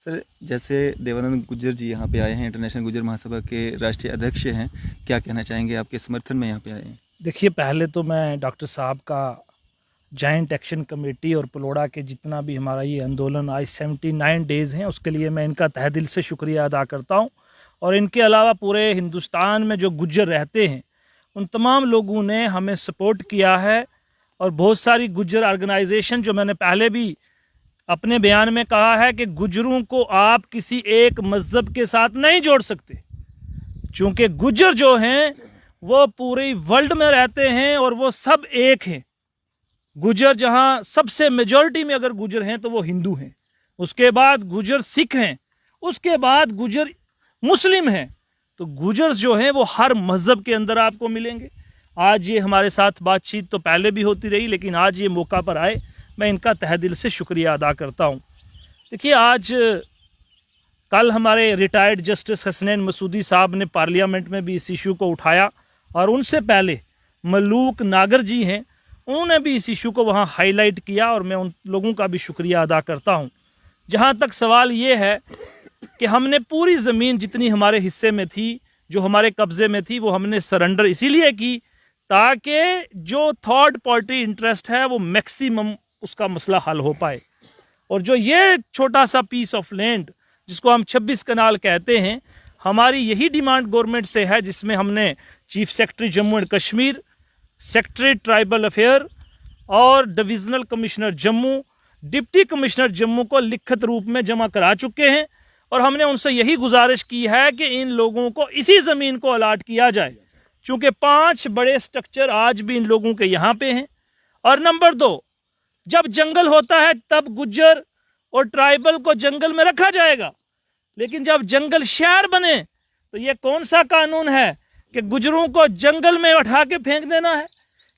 Sir, जैसे देवानंद गुर्जर जी यहाँ पे आए हैं, इंटरनेशनल गुर्जर महासभा के राष्ट्रीय अध्यक्ष हैं, क्या कहना चाहेंगे? आपके समर्थन में यहाँ पे आए हैं। देखिए, पहले तो मैं डॉक्टर साहब का जॉइंट एक्शन कमेटी और पलोड़ा के जितना भी हमारा ये आंदोलन आज 79 डेज़ हैं, उसके लिए मैं इनका तहे दिल से शुक्रिया अदा करता हूँ। और इनके अलावा पूरे हिंदुस्तान में जो गुज्जर रहते हैं उन तमाम लोगों ने हमें सपोर्ट किया है। और बहुत सारी गुज्जर ऑर्गेनाइजेशन, जो मैंने पहले भी अपने बयान में कहा है कि गुज्जरों को आप किसी एक मज़हब के साथ नहीं जोड़ सकते, क्योंकि गुज्जर जो हैं वो पूरे वर्ल्ड में रहते हैं और वो सब एक हैं। गुज्जर जहाँ सबसे मेजॉरिटी में अगर गुज्जर हैं तो वो हिंदू हैं, उसके बाद गुज्जर सिख हैं, उसके बाद गुज्जर मुस्लिम हैं। तो गुज्जर जो हैं वो हर मज़हब के अंदर आपको मिलेंगे। आज ये हमारे साथ बातचीत तो पहले भी होती रही, लेकिन आज ये मौका पर आए, मैं इनका तहे दिल से शुक्रिया अदा करता हूँ। देखिए, आज कल हमारे रिटायर्ड जस्टिस हसनैन मसूदी साहब ने पार्लियामेंट में भी इस इशू को उठाया, और उनसे पहले मलूक नागर जी हैं, उन्होंने भी इस इशू को वहाँ हाईलाइट किया, और मैं उन लोगों का भी शुक्रिया अदा करता हूँ। जहाँ तक सवाल ये है कि हमने पूरी ज़मीन जितनी हमारे हिस्से में थी, जो हमारे कब्ज़े में थी, वो हमने सरेंडर इसीलिए की ताकि जो थर्ड पार्टी इंटरेस्ट है वो मैक्सिमम उसका मसला हल हो पाए। और जो ये छोटा सा पीस ऑफ लैंड जिसको हम 26 कनाल कहते हैं, हमारी यही डिमांड गवर्नमेंट से है, जिसमें हमने chief secretary Jammu and Kashmir, secretary tribal affair और divisional commissioner Jammu, deputy commissioner Jammu को लिखित रूप में जमा करा चुके हैं। और हमने उनसे यही गुजारिश की है कि इन लोगों को इसी ज़मीन को अलाट किया जाए, चूँकि 5 बड़े स्ट्रक्चर आज भी इन लोगों के यहाँ पे हैं। और नंबर 2, जब जंगल होता है तब गुज्जर और ट्राइबल को जंगल में रखा जाएगा, लेकिन जब जंगल शहर बने तो ये कौन सा कानून है कि गुज्जरों को जंगल में उठा के फेंक देना है?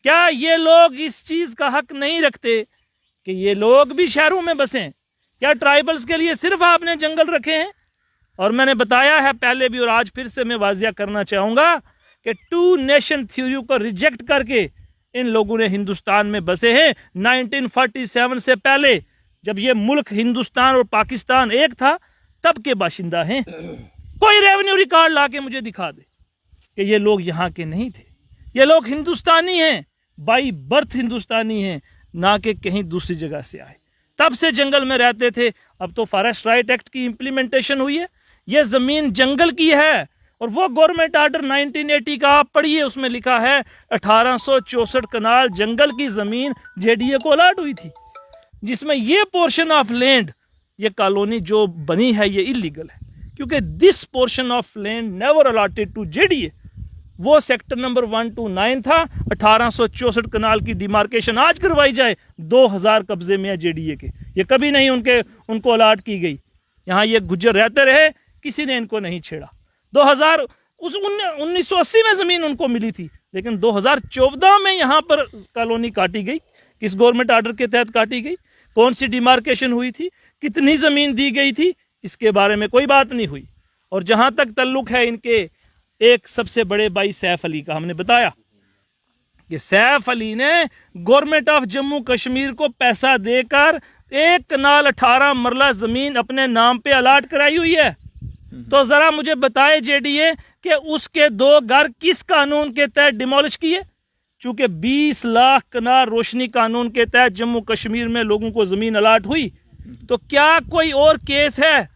क्या ये लोग इस चीज़ का हक नहीं रखते कि ये लोग भी शहरों में बसें? क्या ट्राइबल्स के लिए सिर्फ आपने जंगल रखे हैं? और मैंने बताया है पहले भी और आज फिर से मैं वाजिया करना चाहूँगा कि 2 नेशन थ्योरी को रिजेक्ट करके इन लोगों ने हिंदुस्तान में बसे हैं। 1947 से पहले जब ये मुल्क हिंदुस्तान और पाकिस्तान एक था, तब के बाशिंदा हैं। कोई रेवेन्यू रिकॉर्ड ला के मुझे दिखा दे कि ये लोग यहाँ के नहीं थे। ये लोग हिंदुस्तानी हैं, बाई बर्थ हिंदुस्तानी हैं, ना कि कहीं दूसरी जगह से आए। तब से जंगल में रहते थे। अब तो फॉरेस्ट राइट एक्ट की इम्प्लीमेंटेशन हुई है, ये ज़मीन जंगल की है। और वो गवर्नमेंट आर्डर 1980 का आप पढ़िए, उसमें लिखा है 1864 कनाल जंगल की ज़मीन जेडीए को अलाट हुई थी, जिसमें ये पोर्शन ऑफ लैंड, ये कॉलोनी जो बनी है, ये इलीगल है, क्योंकि this portion of land never allotted to JDA. वो सेक्टर नंबर 1 to 9 था। 1864 कनाल की डिमार्केशन आज करवाई जाए, 2000 कब्जे में है जेडीए के। ये कभी नहीं उनको अलाट की गई। यहाँ ये गुज्जर रहते रहे, किसी ने इनको नहीं छेड़ा। 1980 में ज़मीन उनको मिली थी, लेकिन 2014 में यहाँ पर कॉलोनी काटी गई। किस गवर्नमेंट आर्डर के तहत काटी गई? कौन सी डिमार्केशन हुई थी? कितनी ज़मीन दी गई थी? इसके बारे में कोई बात नहीं हुई। और जहाँ तक तल्लुक है इनके एक सबसे बड़े भाई सैफ अली का, हमने बताया कि सैफ अली ने गवर्नमेंट ऑफ जम्मू कश्मीर को पैसा देकर 1 कनाल 18 मरला ज़मीन अपने नाम पे अलाट कराई हुई है। तो ज़रा मुझे बताए जेडीए कि उसके 2 घर किस कानून के तहत डिमोलिश किए? चूँकि 20 लाख कनाल रोशनी कानून के तहत जम्मू कश्मीर में लोगों को ज़मीन अलाट हुई। तो क्या कोई और केस है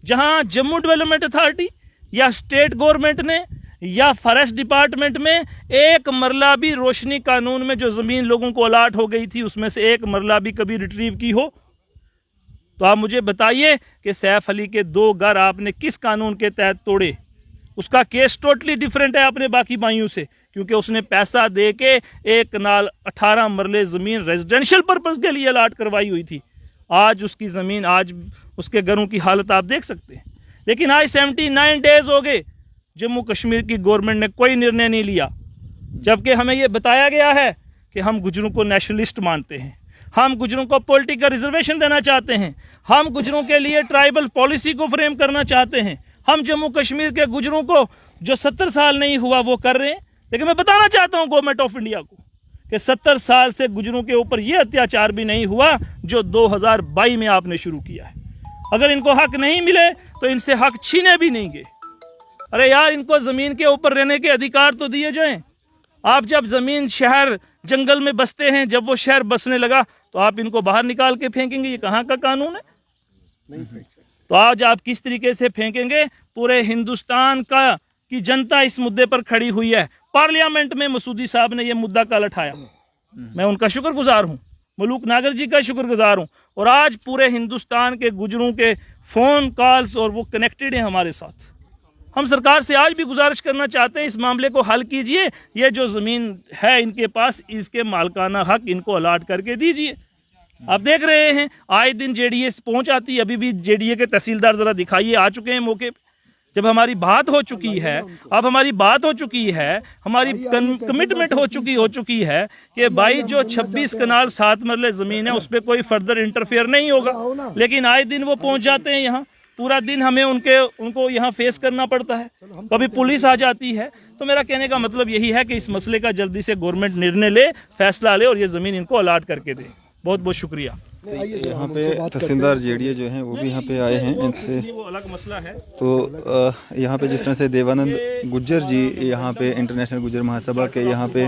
जहां जम्मू डेवलपमेंट अथॉरिटी या स्टेट गवर्नमेंट ने या फॉरेस्ट डिपार्टमेंट में 1 मरला भी रोशनी कानून में जो ज़मीन लोगों को अलाट हो गई थी उसमें से 1 मरला भी कभी रिट्रीव की हो? तो आप मुझे बताइए कि सैफ अली के 2 घर आपने किस कानून के तहत तोड़े? उसका केस टोटली डिफरेंट है अपने बाकी भाइयों से, क्योंकि उसने पैसा दे के 1 कनाल 18 मरले ज़मीन रेजिडेंशियल पर्पज़ के लिए अलाट करवाई हुई थी। आज उसकी ज़मीन, आज उसके घरों की हालत आप देख सकते हैं। लेकिन आज 79 डेज़ हो गए, जम्मू कश्मीर की गवर्नमेंट ने कोई निर्णय नहीं लिया, जबकि हमें ये बताया गया है कि हम गुज्जरों को नेशनलिस्ट मानते हैं, हम गुज्जरों को पॉलिटिकल रिजर्वेशन देना चाहते हैं, हम गुज्जरों के लिए ट्राइबल पॉलिसी को फ्रेम करना चाहते हैं, हम जम्मू कश्मीर के गुज्जरों को जो 70 साल नहीं हुआ वो कर रहे हैं। लेकिन मैं बताना चाहता हूँ गवर्नमेंट ऑफ इंडिया को कि 70 साल से गुज्जरों के ऊपर ये अत्याचार भी नहीं हुआ जो 2022 में आपने शुरू किया है। अगर इनको हक नहीं मिले तो इनसे हक छीने भी नहीं गए। अरे यार, इनको ज़मीन के ऊपर रहने के अधिकार तो दिए जाएं। आप जब ज़मीन शहर जंगल में बसते हैं, जब वो शहर बसने लगा तो आप इनको बाहर निकाल के फेंकेंगे। ये कहाँ का कानून है? नहीं फेंक सकते। तो आज आप किस तरीके से फेंकेंगे? पूरे हिंदुस्तान की जनता इस मुद्दे पर खड़ी हुई है। पार्लियामेंट में मसूदी साहब ने यह मुद्दा कल उठाया, मैं उनका शुक्रगुजार हूँ, मलूक नागर जी का शुक्रगुजार हूँ। और आज पूरे हिंदुस्तान के गुजरों के फ़ोन कॉल्स और वो कनेक्टेड हैं हमारे साथ। हम सरकार से आज भी गुजारिश करना चाहते हैं, इस मामले को हल कीजिए। ये जो ज़मीन है इनके पास, इसके मालकाना हक इनको अलाट करके दीजिए। आप देख रहे हैं आए दिन जेडीए पहुंच आती है। अभी भी जेडीए के तहसीलदार ज़रा दिखाइए, आ चुके हैं मौके पे। जब हमारी बात हो चुकी है, अब हमारी बात हो चुकी है, हमारी कमिटमेंट हो चुकी है कि भाई जो 26 कनाल 7 मरले ज़मीन है उस पर कोई फर्दर इंटरफेयर नहीं होगा, लेकिन आए दिन वो पहुंच जाते हैं यहाँ। पूरा दिन हमें उनको यहाँ फेस करना पड़ता है, कभी पुलिस आ जाती है। तो मेरा कहने का मतलब यही है कि इस मसले का जल्दी से गवर्नमेंट निर्णय ले, फैसला ले और ये ज़मीन इनको अलाट करके दे। बहुत बहुत शुक्रिया। यहाँ पे तहसीलदार जेडीए जो हैं वो भी यहाँ पे आए हैं, इनसे वो अलग मसला है। तो यहाँ पे जिस तरह से देवानंद गुज्जर जी यहाँ पे इंटरनेशनल गुज्जर महासभा के यहाँ पे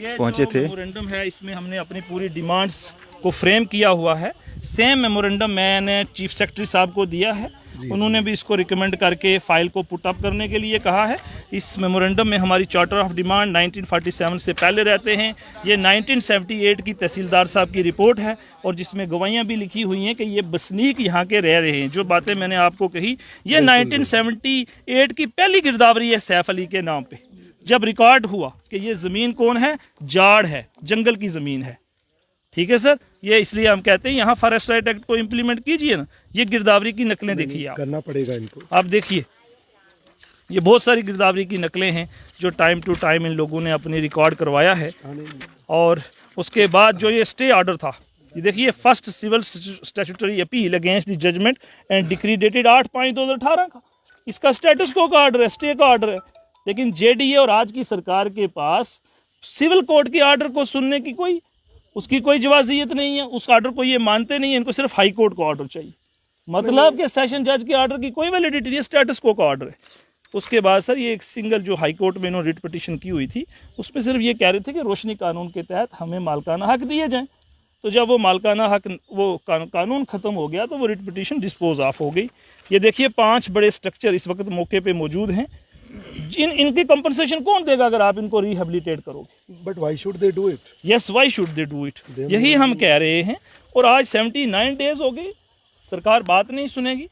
पहुँचे थे। मेमोरेंडम है, इसमें हमने अपनी पूरी डिमांड्स को फ्रेम किया हुआ है। सेम मेमोरेंडम मैंने चीफ सेक्रेटरी साहब को दिया है, उन्होंने भी इसको रिकमेंड करके फाइल को पुट अप करने के लिए कहा है। इस मेमोरेंडम में हमारी चार्टर ऑफ डिमांड 1947 से पहले रहते हैं। ये 1978 की तहसीलदार साहब की रिपोर्ट है और जिसमें गवाहियाँ भी लिखी हुई हैं कि ये बसनीक यहाँ के रह रहे हैं। जो बातें मैंने आपको कही, ये 1978 की पहली गिरदावरी है सैफ अली के नाम पे, जब रिकॉर्ड हुआ कि ये ज़मीन कौन है, जाड़ है, जंगल की ज़मीन है। ठीक है सर, ये इसलिए हम कहते हैं यहाँ फॉरेस्ट राइट एक्ट को इम्प्लीमेंट कीजिए ना। ये गिरदावरी की नकलें देखिए, आप करना पड़ेगा इनको। आप देखिए, ये बहुत सारी गिरदावरी की नकलें हैं जो टाइम टू टाइम इन लोगों ने अपनी रिकॉर्ड करवाया है। और उसके बाद जो ये स्टे ऑर्डर था, ये देखिए, first civil statutory appeal against the judgment and decree dated 8/5/2018 का, इसका स्टेटस को का ऑर्डर है, स्टे का ऑर्डर है। लेकिन जेडीए और आज की सरकार के पास सिविल कोर्ट के ऑर्डर को सुनने की उसकी कोई जवाजियत नहीं है। उस ऑर्डर को ये मानते नहीं है, इनको सिर्फ हाई कोर्ट का ऑर्डर चाहिए। मतलब कि सेशन जज के ऑर्डर की कोई वैलिडिटी नहीं, स्टेटस को का ऑर्डर है। उसके बाद सर ये एक सिंगल जो हाई कोर्ट में इन्होंने रिट पिटीशन की हुई थी, उसमें सिर्फ ये कह रहे थे कि रोशनी कानून के तहत हमें मालकाना हक दिए जाएं। तो जब वो मालकाना हक, वो कानून ख़त्म हो गया तो वो रिट पिटीशन डिस्पोज ऑफ हो गई। ये देखिए 5 बड़े स्ट्रक्चर इस वक्त मौके पे मौजूद हैं। इनकी कंपनसेशन कौन देगा अगर आप इनको रिहेबिलिटेट करोगे? But why should they do it? Yes, why should they do it, यही हम कह रहे हैं। और आज 79 डेज हो गए, सरकार बात नहीं सुनेगी।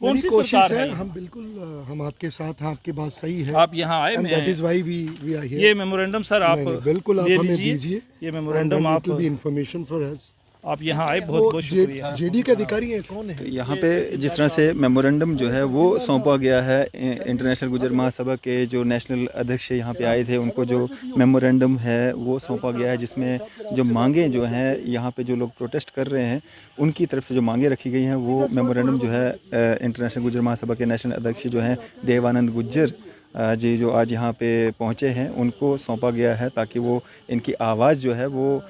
कौन सी सरकार है? हम बिल्कुल, हम आपके साथ हैं, आपकी बात सही है। आप यहाँ आए, that is why we are here. ये मेमोरेंडम सर आप बिल्कुल आप हमें दीजिए, ये मेमोरेंडम आप इंफॉर्मेशन फॉर अस। आप यहाँ आए, बहुत बहुत शुक्रिया। जेडी के अधिकारी हैं, कौन है? यहाँ पे जिस तरह से मेमोरेंडम जो है वो सौंपा गया है इंटरनेशनल गुज्जर महासभा के जो नेशनल अध्यक्ष यहाँ पे आए थे, उनको जो मेमोरेंडम है वो सौंपा गया है, जिसमें जो मांगे जो हैं यहाँ पे जो लोग प्रोटेस्ट कर रहे हैं उनकी तरफ से जो मांगे रखी गई हैं, वो मेमोरेंडम जो है इंटरनेशनल गुज्जर महासभा के नेशनल अध्यक्ष जो हैं देवानंद गुज्जर जी, जो आज यहाँ पे पहुँचे हैं, उनको सौंपा गया है ताकि वो इनकी आवाज़ जो है वो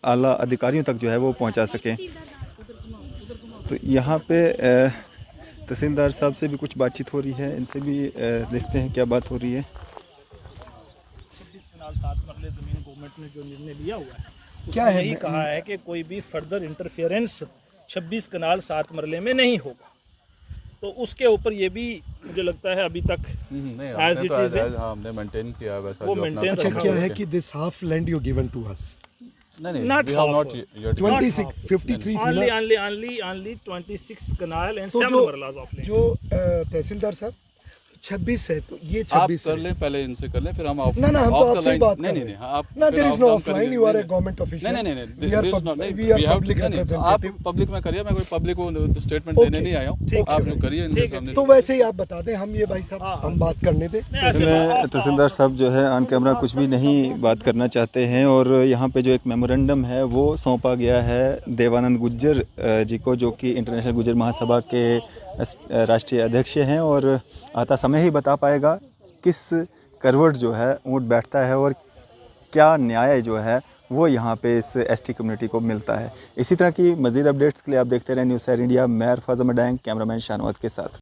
आला अधिकारियों तक जो है वो पहुंचा सकें। तो यहाँ पे तहसीलदार साहब से भी कुछ बातचीत हो रही है, इनसे भी देखते हैं क्या बात हो रही है। 7 मरले ज़मीन गवर्नमेंट ने जो निर्णय लिया हुआ है, क्या है? यही कहा है कि कोई भी फर्दर इंटरफेरेंस 26 कनाल 7 मरले में नहीं होगा। तो उसके ऊपर ये भी मुझे लगता है अभी तक एज इट इज हमने मेंटेन किया वैसा। वो मेंटेन अच्छा, क्या है कि this half land you given to us? Not we have half. not yet. 26, 53 थी ना? only 26 canal and तो 7 मरलाज ऑफ लैंड। जो तहसीलदार साहब 26 है, तो ये आप 26 कर लें, पहले इनसे कर लें, फिर हम ना ना, हम तो आपसे ही बात नहीं कर नहीं, रहे आप ना, फिर देयर इज आप नो काम ऑफलाइन, करिए। You are a government official. नहीं, वी आर पब्लिक आप रिप्रेजेंटेटिव। पब्लिक में करिए, मैं कोई पब्लिक को स्टेटमेंट देने नहीं आया हूँ। आप जो करिए इनके सामने। तो वैसे ही आप बता दें, हम ये भाई साहब हम बात करने दें। तहसीलदार साहब जो है ऑन कैमरा कुछ भी नहीं बात करना चाहते हैं। और यहाँ पे जो एक मेमोरेंडम है वो सौंपा गया है देवानंद गुज्जर जी को, जो कि इंटरनेशनल गुज्जर महासभा के राष्ट्रीय अध्यक्ष हैं। और आता समय ही बता पाएगा किस करवट जो है ऊँट बैठता है और क्या न्याय जो है वो यहाँ पे इस एसटी कम्युनिटी को मिलता है। इसी तरह की मज़ीद अपडेट्स के लिए आप देखते रहें न्यूज़ शहर इंडिया। मैं अरफाज अहमद, कैमरामैन शाहनवाज के साथ।